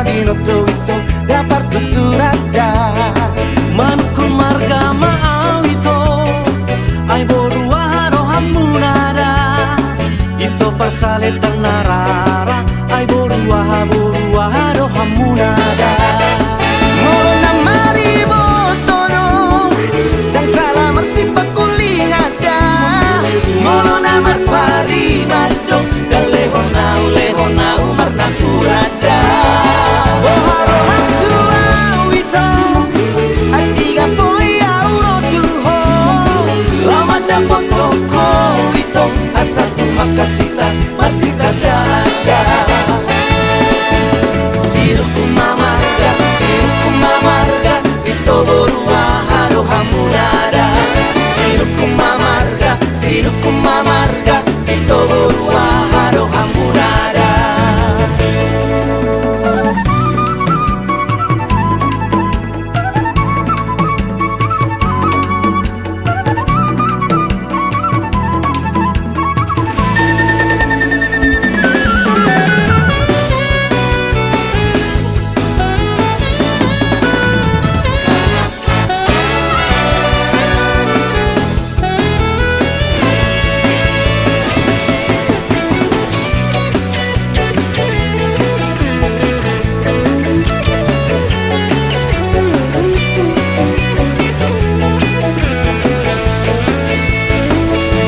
binoto ito dapat tuturada manukul marga maau ito ay boruano hamunada ito pasalit ang narara ay boruano hamunada molo na maribotono dan salah mersipak kulingada molo na marparibado dan lehonau marnapurada Boharo hantuau ito at tiga po'y auro tuho lama dapat toko ito asa tumakasita masita dada siruku mamarga ito borua haro hamunada siruku mamarga ito borua haro hamunada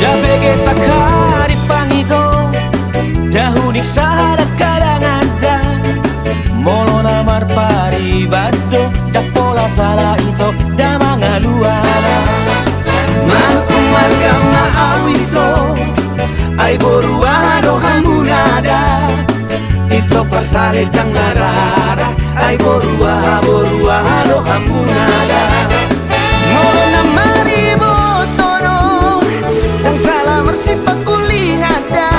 Dabege sakari pangito dahunik sahadak kadang ada molo namar paribado dak pola salah ito da mangaluana manukul marga maau ito ay boruano hamunada ito pasalit ang narara ay boruano hamunada molo na maribotono dan salah mersipak kulingada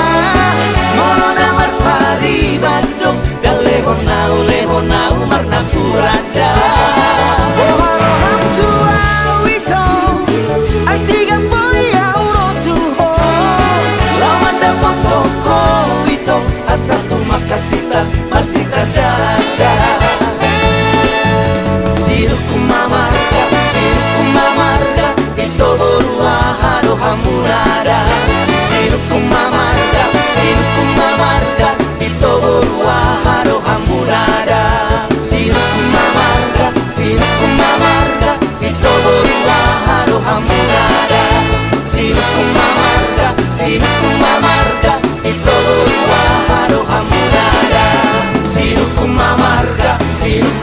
molo na marparibado dan lehonau marnapurada Boharo hantuau ito at tiga po'y auro tuho lama dapat toko ito asa tumakasita masita dada siruku mamarga ito borua haro hamunada siruku mamarga ito borua haro hamunada siruku mamarga ito borua haro hamunada siruku mamarga ito borua haro hamunada siruku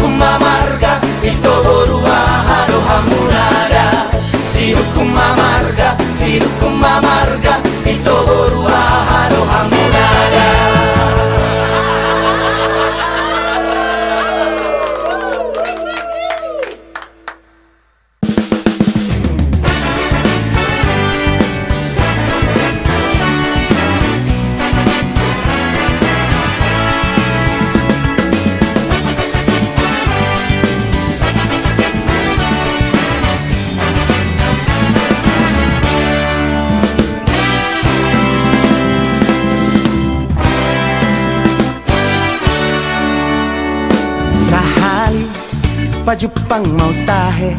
mamarga ito borua haro hamunada siruku mamarga ito borua haro hamunada Pajupang mau tahe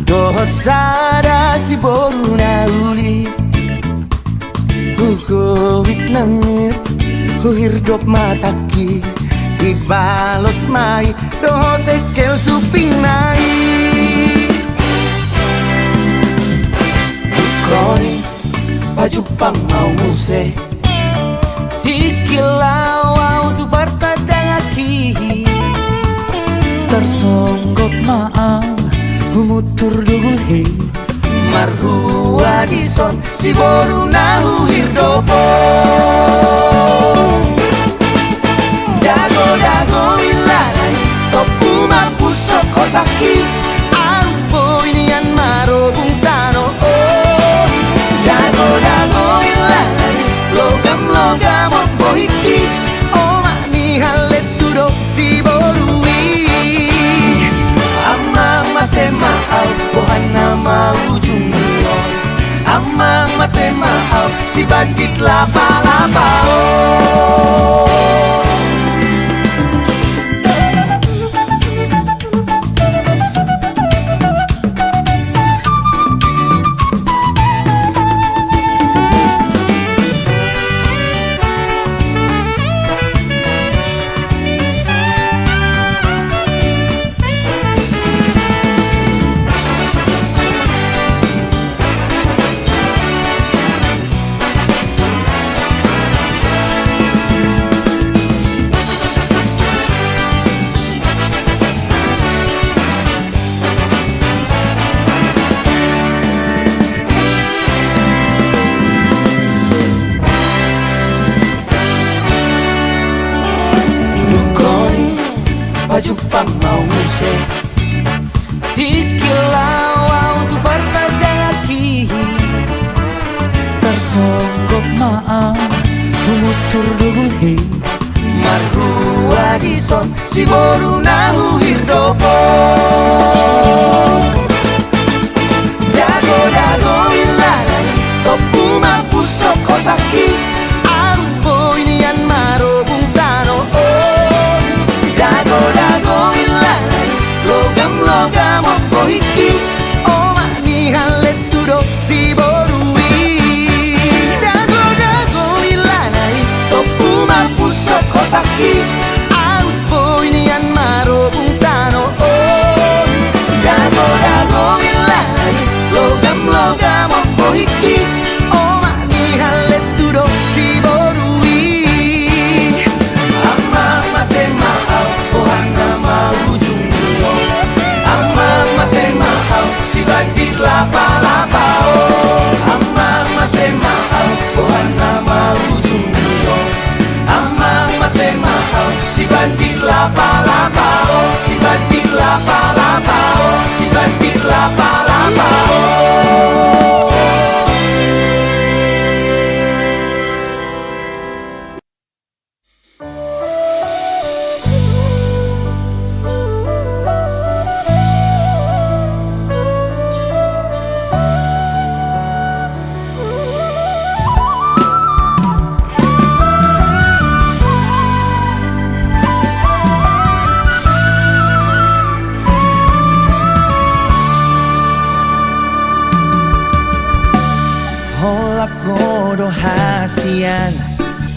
dohot sada si boru na uli hukovit namir huhirdop mataki ibalos mai dohot ekel suping nai kroni pajupang mau muse tikilau tu partadang aki tersonggok maang humutur dugul hei marhua dison si boru nahu hirdopo dago ilalai topu mapu soko saki ampo inian maro bungtano dago ilalai logam opo hiki oma ni halet tudo si boru mate maau bohana mau jumlo amang mate maau si bandit laba-laba jumpa mau ngusir Tikilawa untuk bertadang aki Tersonggok maaf Umutur dugul hei Marhua dison si boru nahu hirdopo Dago ilalai topu mampusok kosaki Arpo inian maro buntano oh Dago ilalai logam opo hiki Oma ni halet tudo si borui Dago ilalai topu mampusok kosaki Arpo inian maro buntano oh Dago ilalai logam opo hiki Oma ni halet tudo si borui Amma mate mahal ohana mau jumbo Amma mate mahal si bandik lapa-lapa oh Amma mate mahal ohana mau jumbo Amma mate mahal si bandik lapa-lapa oh Si bandik lapa-lapa oh Si bandik lapa-lapa oh Hola kodo hasian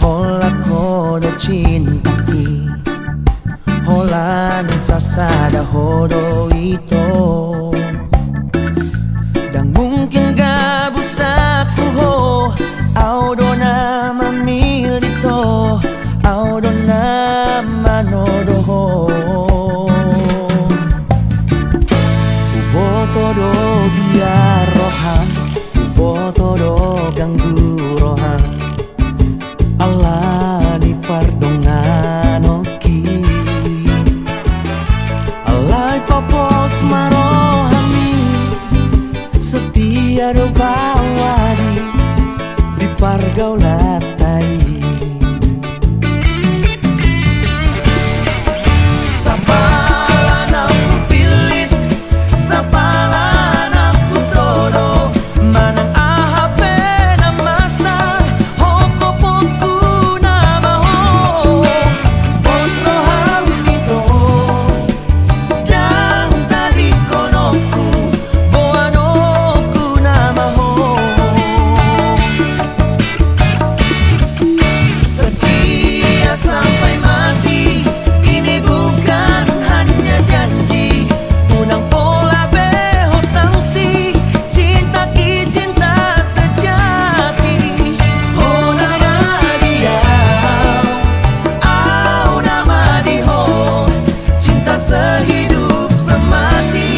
Hola kodo cintaki Hola sasada hodo ito Dan mungkin gak busaku ho Audo na mamilito Audo na manodo ho Uboto do biar rohan Boto do ganggu rohan Allah di pardongan oki Allah popos marohami Setia do bawadi di pargaulatai Sapalan aku pilit Sapalan aku todo Manang ahape na masa Hoko pongku nama ho Bosro hamito Jang tali konoku Boanoku nama ho Setia sampai mati Ini bukan hanya janji Unang pola beho sangsi Cinta ki cinta sejati Oh nama dia Oh nama diho Cinta sehidup semati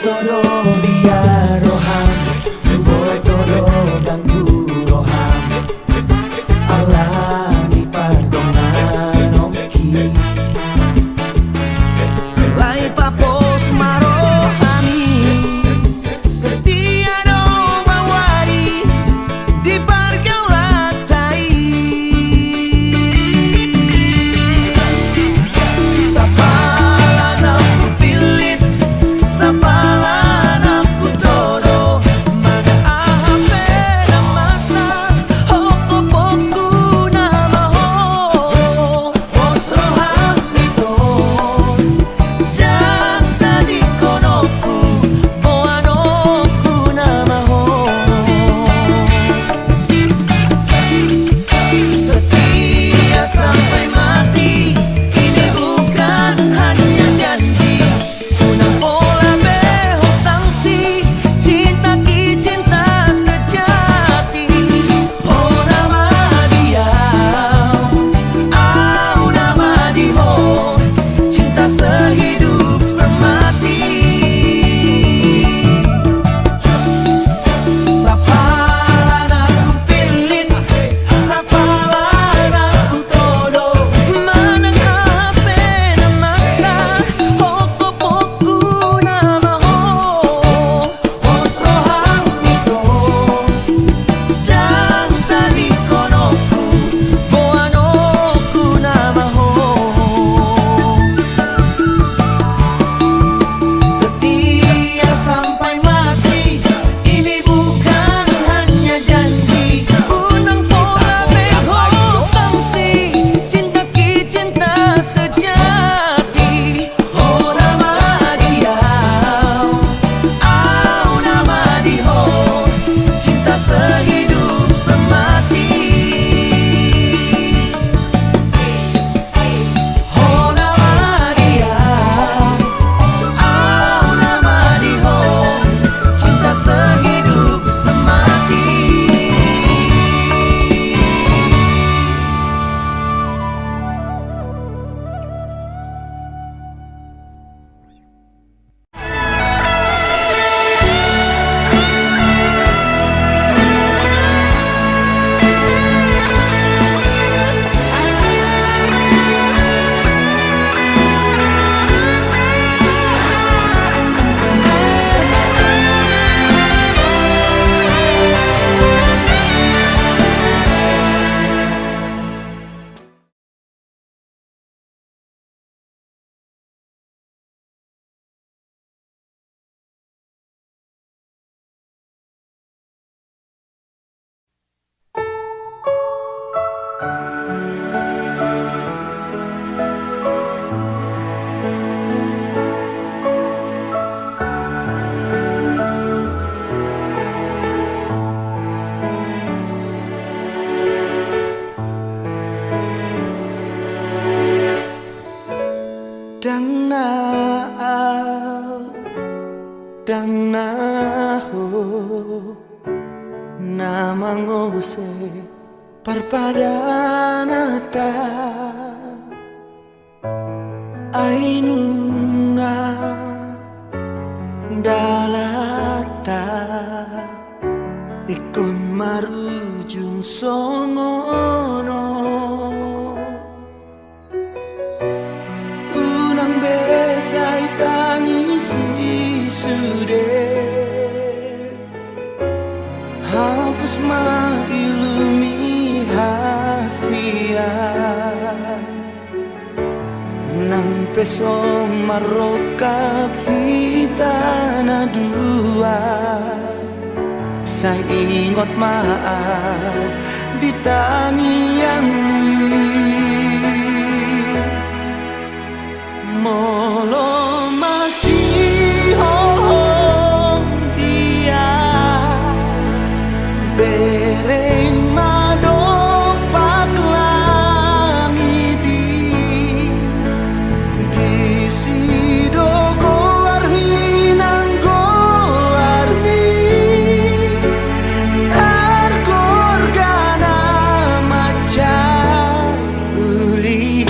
Todo biar mangose parpadanata ainunga dalata ikon marujung songono unang besai tangisi sude hapus mailumi hasian nang peso marokap hitana dua saya ingot maaf di tangi yang molo masih hohong dia bereng madopak langiti di sidogo arhinang goarmi argorgana macam uli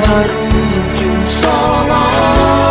marujung songono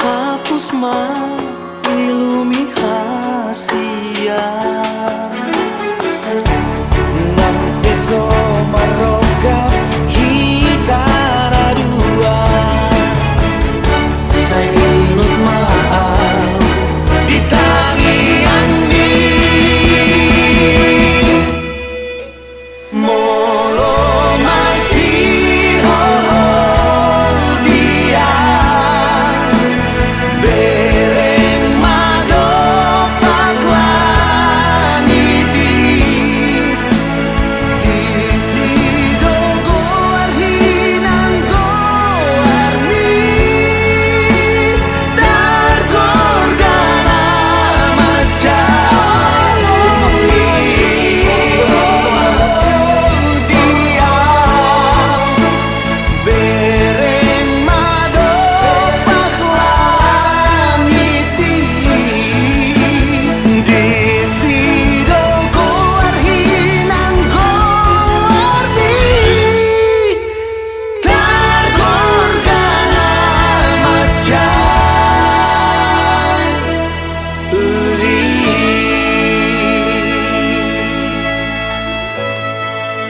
hapus mailumi hasian nang peso marokap hitana dua saya ingat maaf di tangian molo masih dia bereng madopak langiti di sidogo arhinang goarmi dargorgana macam dia bereng madopak langiti di sidogo arhinang goarmi dargorgana macam uli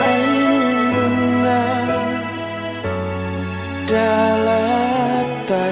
ainunga dalata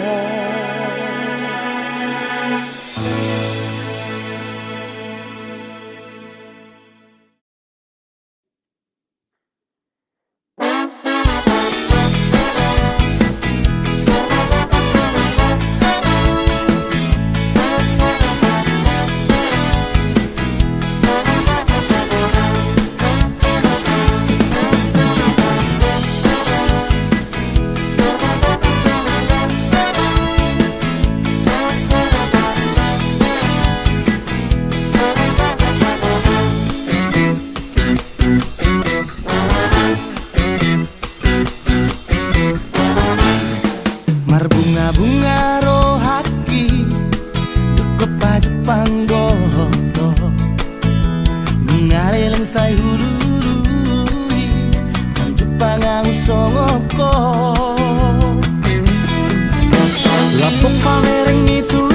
marbunga-bunga rohaki duko pajupang goto mengaleleng say hulului Jepang ang songoko lapong pamereng itu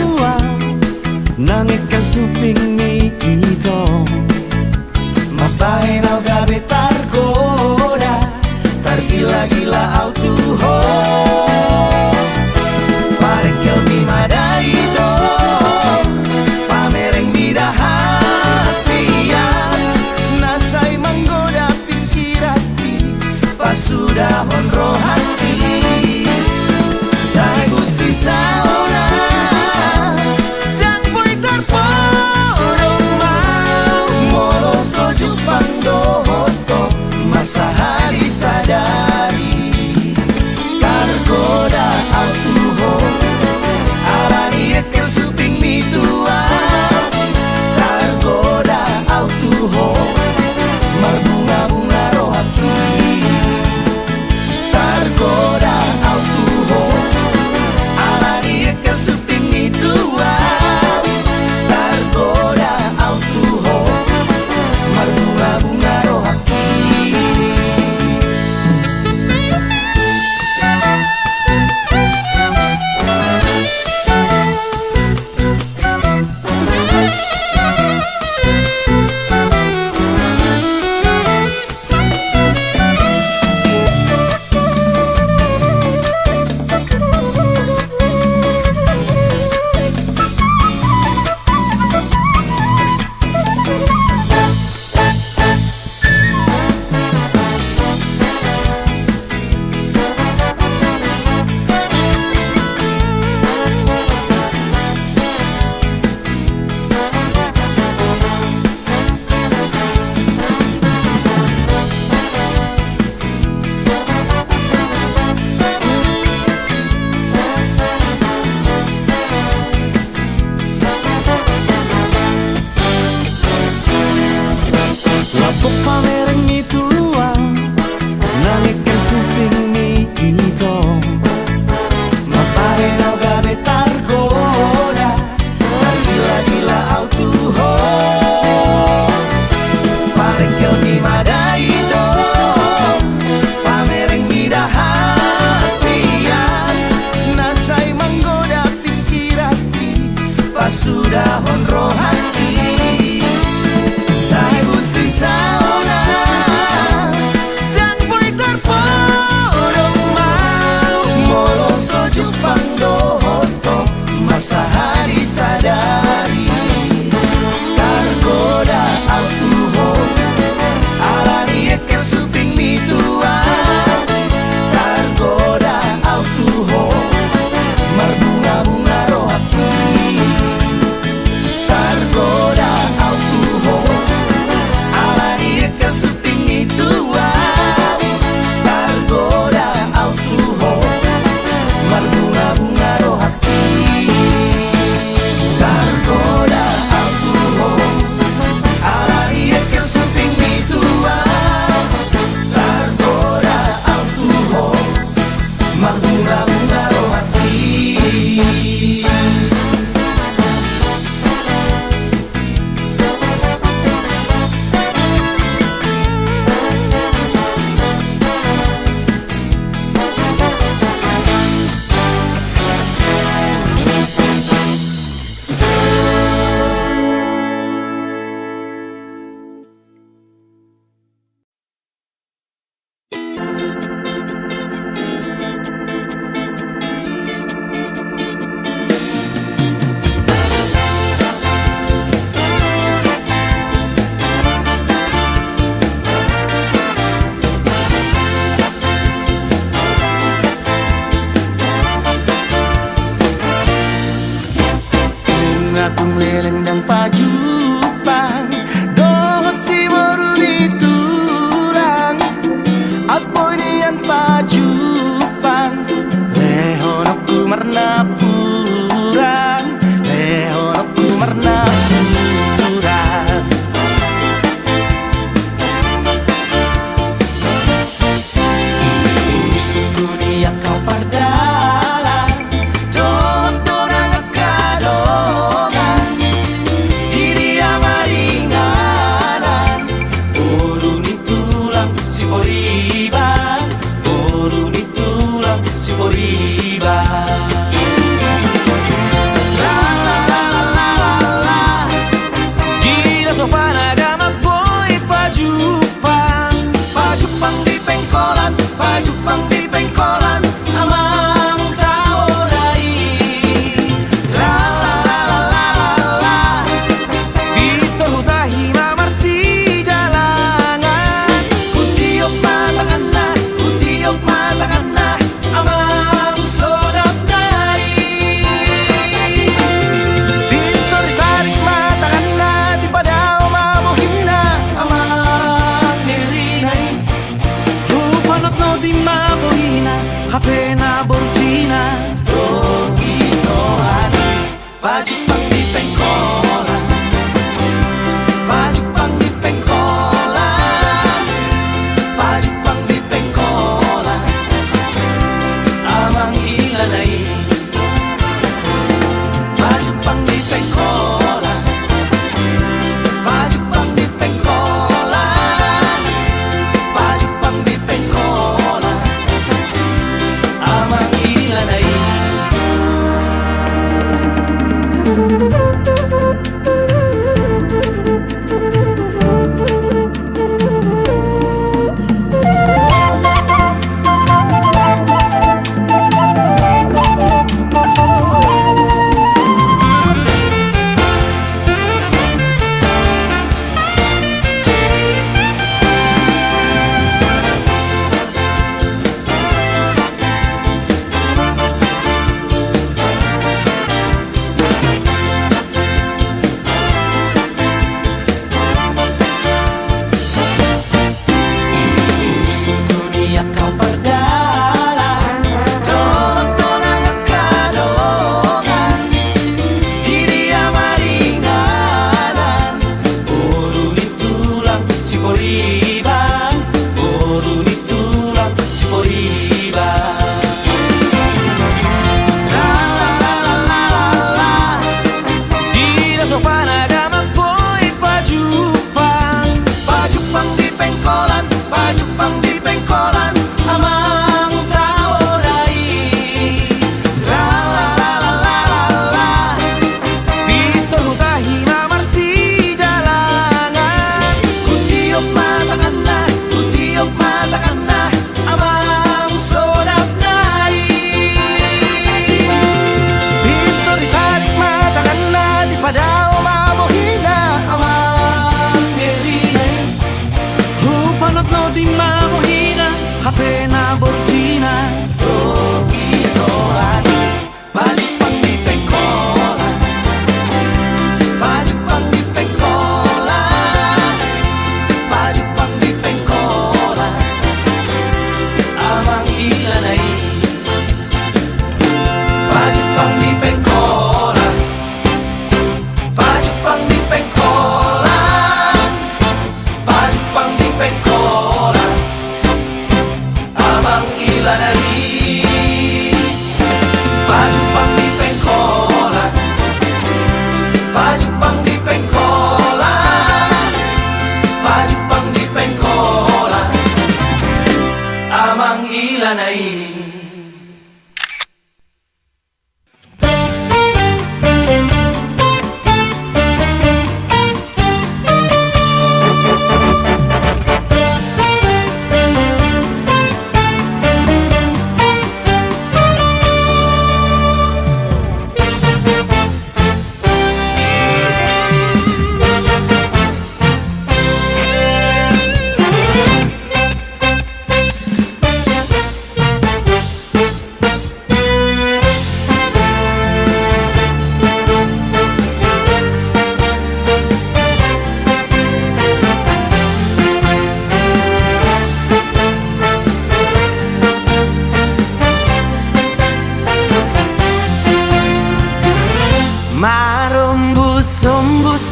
suping mi ito mapahe na gabi tarkoda tar gila-gila au tuho parekel mi mada ito pamereng mi rahasia nasay manggoda pikirati pasudahon rohati say busi saona dan boy tarporong mau molo soju pando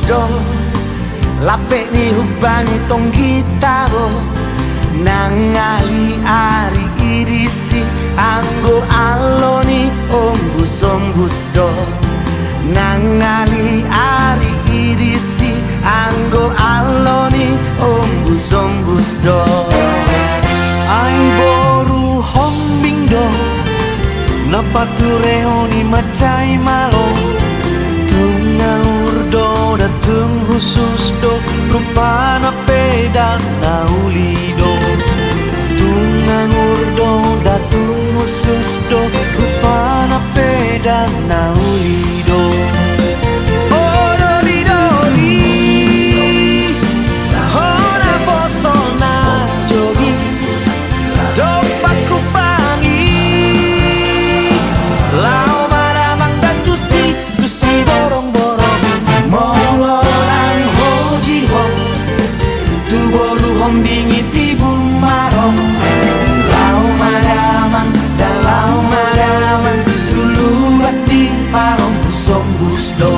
do lape ni hubani tong gitaro nangali ari irisi anggo aloni ombus do nangali ari irisi anggo aloni ombus do ai boru hombing do napaturehoni macai malo tungan urdo datung khusus do rupana pedang naulido tungan urdo datung khusus do rupana pedang naulido oh doli doli hona posona jogi dopak kupangi lau maramang dan tusi borong-borong mololang hoji hong tu boru hombingi tibu marong lau maramang dan lau maramang dulu bati parong busong busdo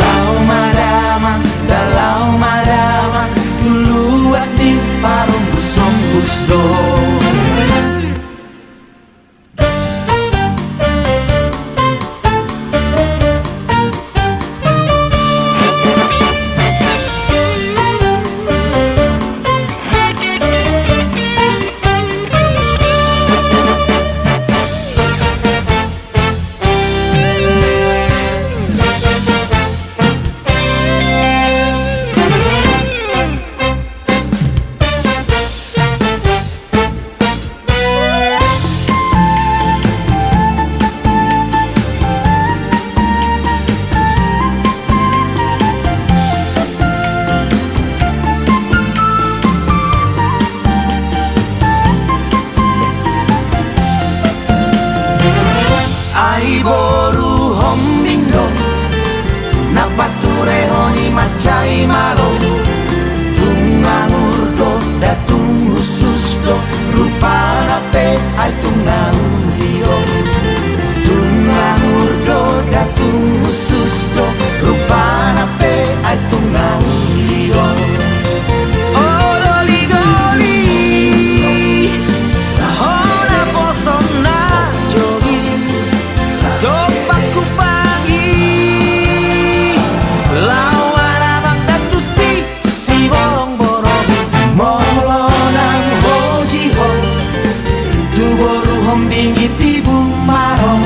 lau maramang dan lau maramang dulu bati parong busong busdo. Ai boru hombindo napaturehoni macai malo tungang urdo datung khusus do rupana pe ai tungang urido tungang urdo datung khusus do rupana pe ai tungang urido oh doli doli hona posona jogi dopak kupangi lau maramang dan tusi borong-borong molonang hoji hong tu boru hombingi tibu marong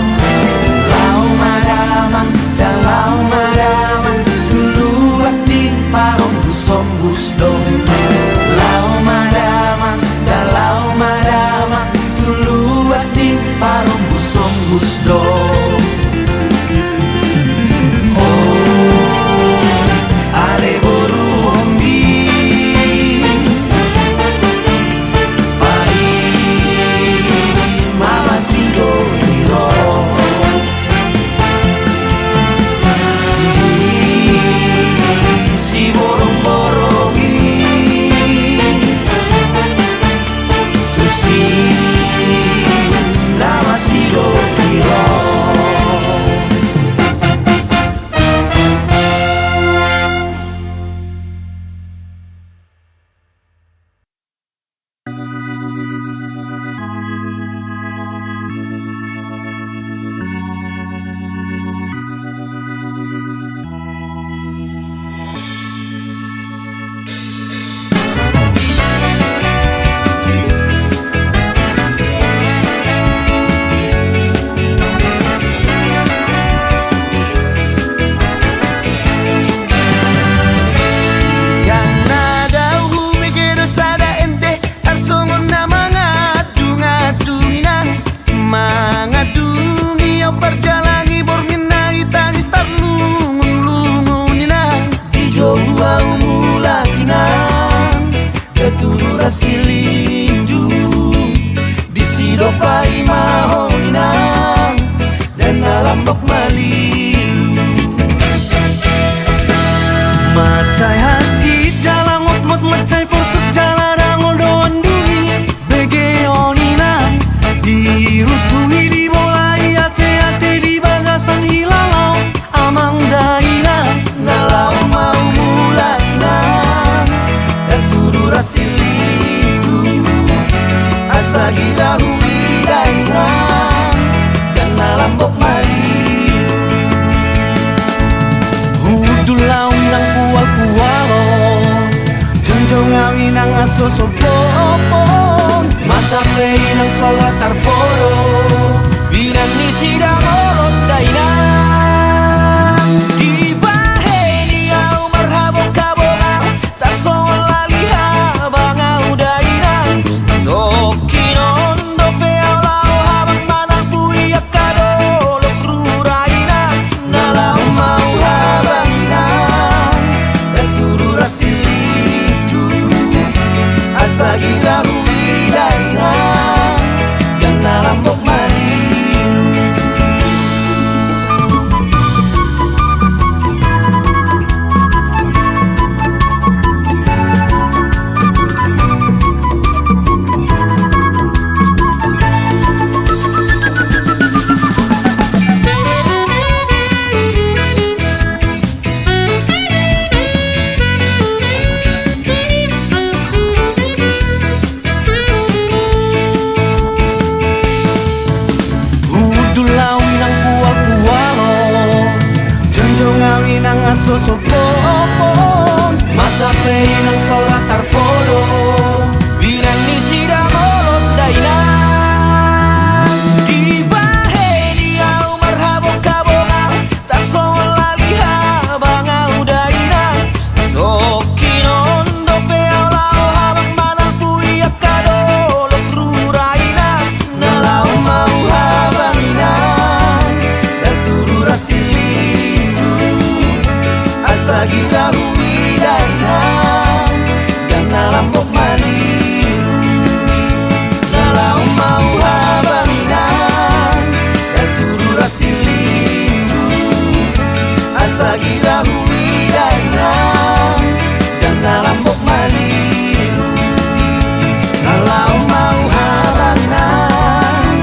lau maramang dan lau maramang dulu bati parong busong busdo lau maramang dan lau maramang dulu bati parong busong busdo. Pai mahoninang dan alambok malilu macai hati jalan mot macai posuk jalan angol doan duri bege oninang dirusui di bolai ate di bagasan hilalau amang daina nalau aso sobong Matapay ng solat arporo Bilang ni sidamolot dayna Di bahe niyaw marhabong kabongaw Tasong laliha bangaw dayna Sokinon do peaw lao habang manang puyak kadolok rurayna Nalau mau habang inang Nagturura silidu Asa gira huwiday na Yang nalambok maliw Udulawin ang puwa-puwalo Junjungawin ang aso sobong Matapay ng solat arpolo Bilang ni sidamolot dayna Di bahe niyaw marhabong kabongaw Tasong laliha bangaw dayna Sokinon do peaw lao habang manang puyak kadolok rurayna Nalau mau habang inang Nagturura silidu Asa gira huwiday na Yang nalambok maliw Nalau mau habang inang Nagturura silidu Asa gira huwiday na Yang nalambok maliw Nalau mau habang inang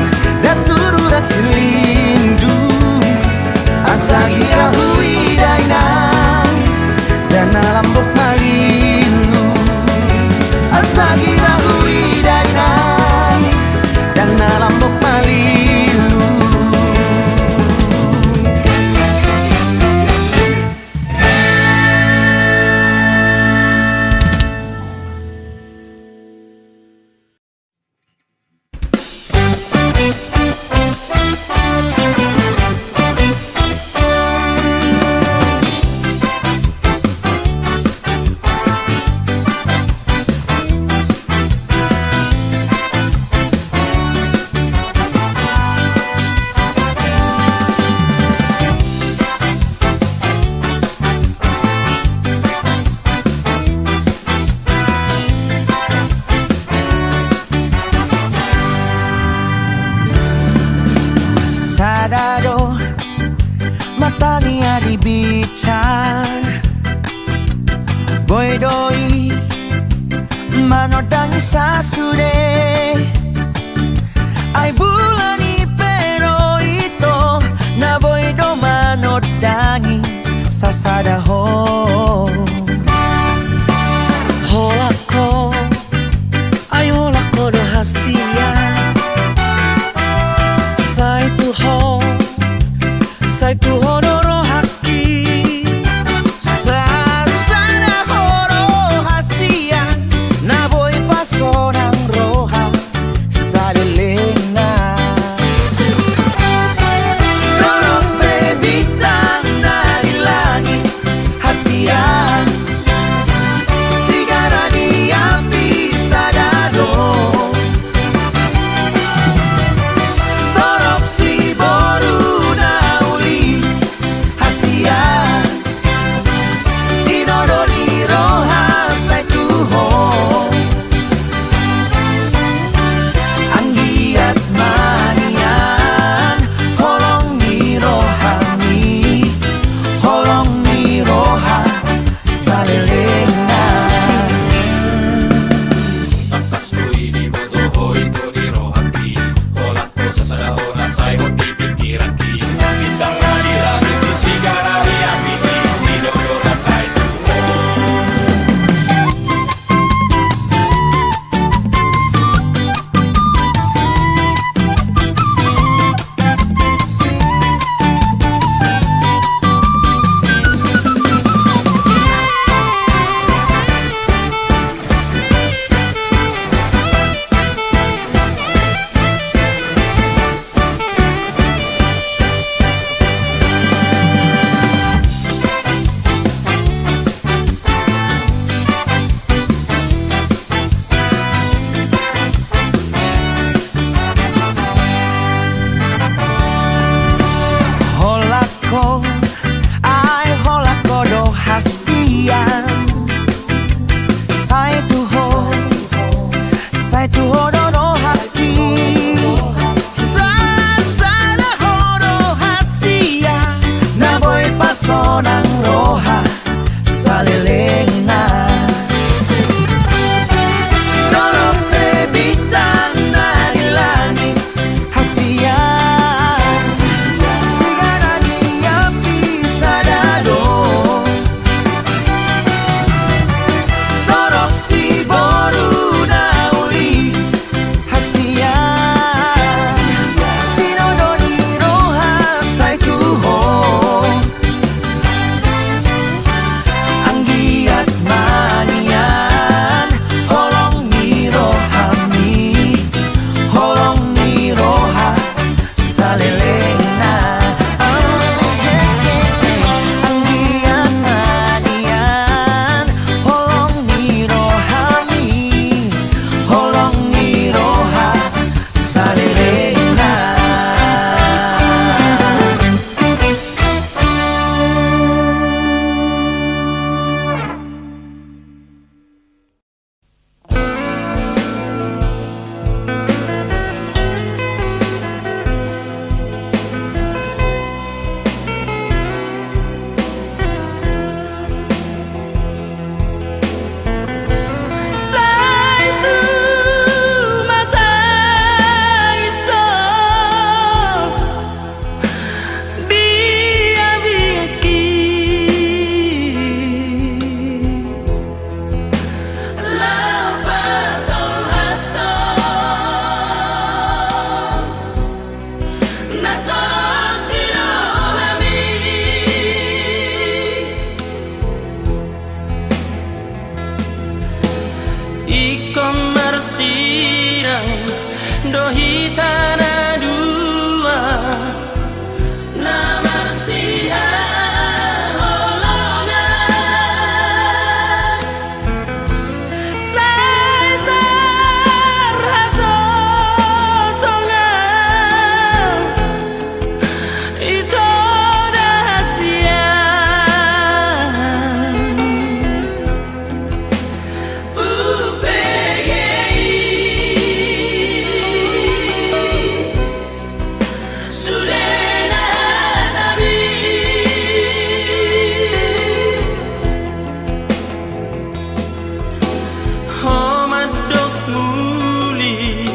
Dan tururat silindu Asa gira huwiday na Dan nalambok malilu Asa gira huwiday na Dan nalambok malilu Sadado mata niya dibicar Boy doi manodangi sasure Ay bulani pero ito Na boy do manodangi sasada ho Hola ko ay hola ko do hasia Sai tu honoro haki Sasana horo hasia Na boy pasonang roha Salilena Dorong bebitang dari langit Hasia ko ai hola kodo hasian sai tu ho do do haki sai na ho do hasia na boy pasonang roha salilenga Dohitana dua Namar sihan holongan Saitar hato tongan Ito dahasian Homadok muli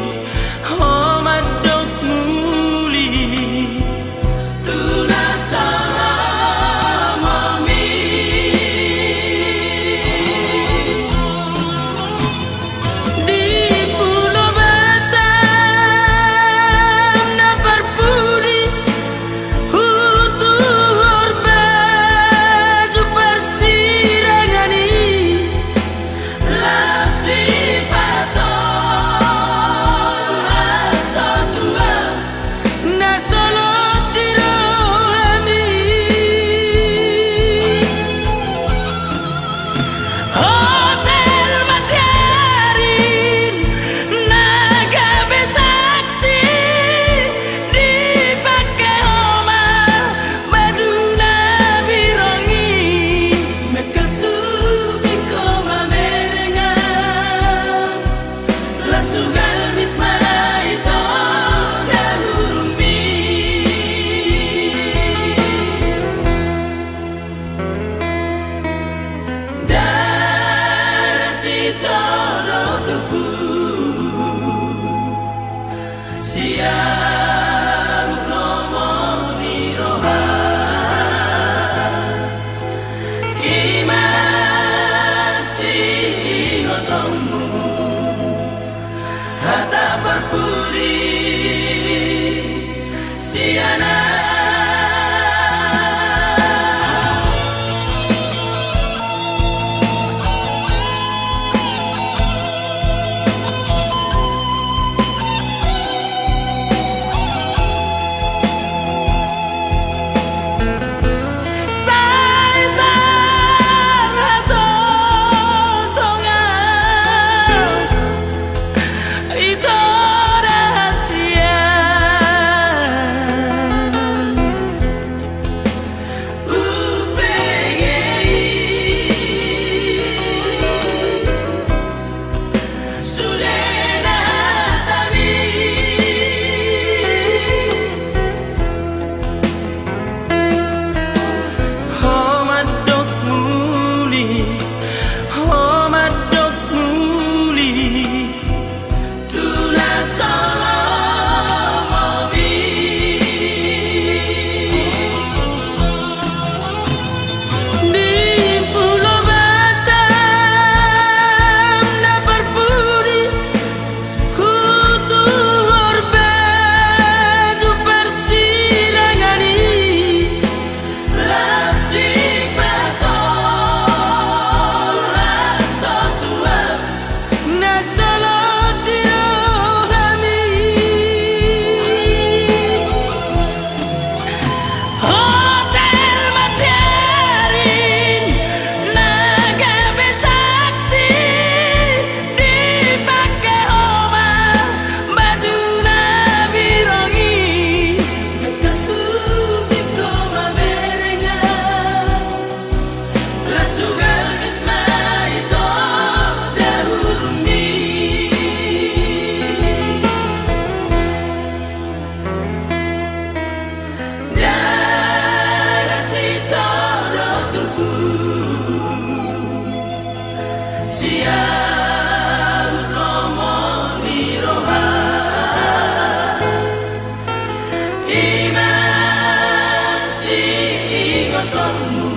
horizonmu,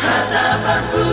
hadapanmu